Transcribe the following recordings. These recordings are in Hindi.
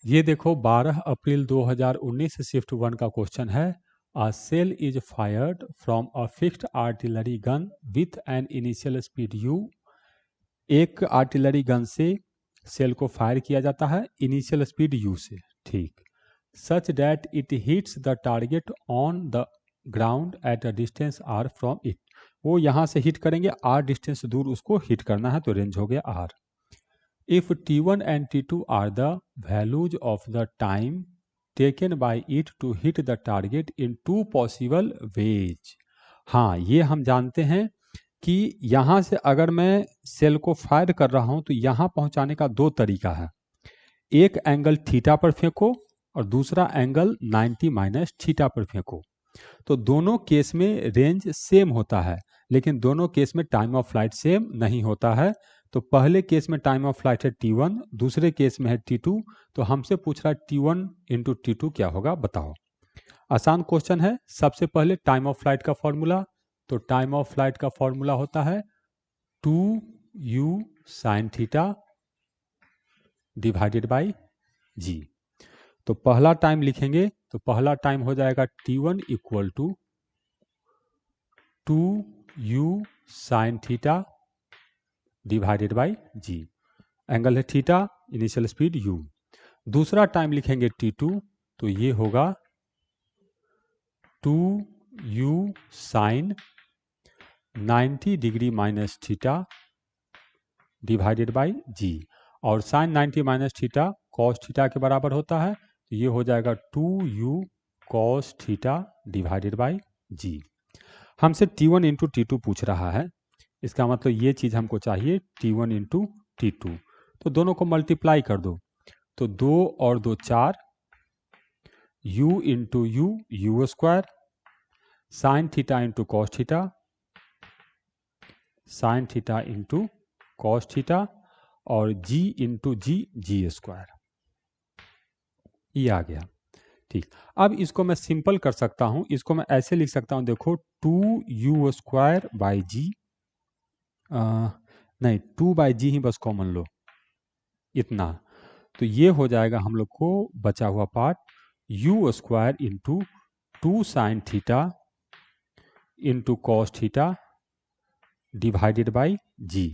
ये देखो 12 अप्रैल 2019 शिफ्ट 1 का क्वेश्चन है। A shell is fired from a fixed artillery gun with an initial speed u। एक आर्टिलरी गन से सेल को फायर किया जाता है इनिशियल स्पीड u से, ठीक, such that it hits the target on the ground at a distance r from it. वो यहाँ से हिट करेंगे, r डिस्टेंस दूर उसको हिट करना है, तो रेंज हो गया r। If T1 and T2 are the values of the time taken by it to hit the target in two possible ways। हाँ, ये हम जानते हैं कि यहाँ से अगर मैं सेल को फायर कर रहा हूँ तो यहाँ पहुँचाने का दो तरीका है। एक एंगल थीटा पर फेंको और दूसरा एंगल 90 माइनस थीटा पर फेंको। तो दोनों केस में रेंज सेम होता है, लेकिन दोनों केस में टाइम ऑफ फ्लाइट सेम नहीं होता है। तो पहले केस में टाइम ऑफ फ्लाइट है T1, दूसरे केस में है T2। तो हमसे पूछ रहा है T1 इंटू T2 क्या होगा, बताओ। आसान क्वेश्चन है। सबसे पहले टाइम ऑफ फ्लाइट का फॉर्मूला, तो टाइम ऑफ फ्लाइट का फॉर्मूला होता है 2u sine theta divided by g। तो पहला टाइम लिखेंगे तो पहला टाइम हो जाएगा T1 equal to 2u sine theta divided by g। Angle है थीटा, इनिशियल स्पीड u। दूसरा टाइम लिखेंगे T2, तो ये होगा 2u sine 90 degree minus theta divided by g। और sine 90 minus theta cos theta के बराबर होता है, तो ये हो जाएगा 2u cos theta divided by g। हमसे T1 इंटू T2 पूछ रहा है, इसका मतलब ये चीज़ हमको चाहिए T1 इंटू T2। तो दोनों को मल्टीप्लाई कर दो, तो 2 और 2 4, u into you square, sign theta into cos theta, sign theta into cos theta, और g इंटू जी स्क्वायर। ये आ गया, ठीक। अब इसको मैं सिंपल कर सकता हूँ, इसको मैं ऐसे लिख सकता हूँ, देखो 2u स्क्वायर बाई जी, नहीं 2 बाई जी ही बस कॉमन लो, इतना। तो ये हो जाएगा हम लोग को बचा हुआ part u square into 2 sine theta into cos theta divided by g.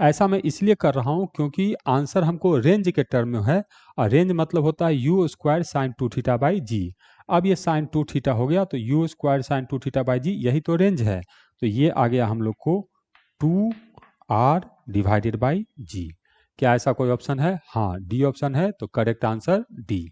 ऐसा मैं इसलिए कर रहा हूँ क्योंकि आंसर हमको रेंज के टर्म में है, और रेंज मतलब होता है u square sine 2 theta by g. अब ये साइन 2 थीटा हो गया, तो u square sine 2 theta by g, यही तो रेंज है। तो ये आ गया हम लोग को 2r डिवाइडेड बाई जी। क्या ऐसा कोई ऑप्शन है? हाँ, डी ऑप्शन है, तो करेक्ट आंसर डी।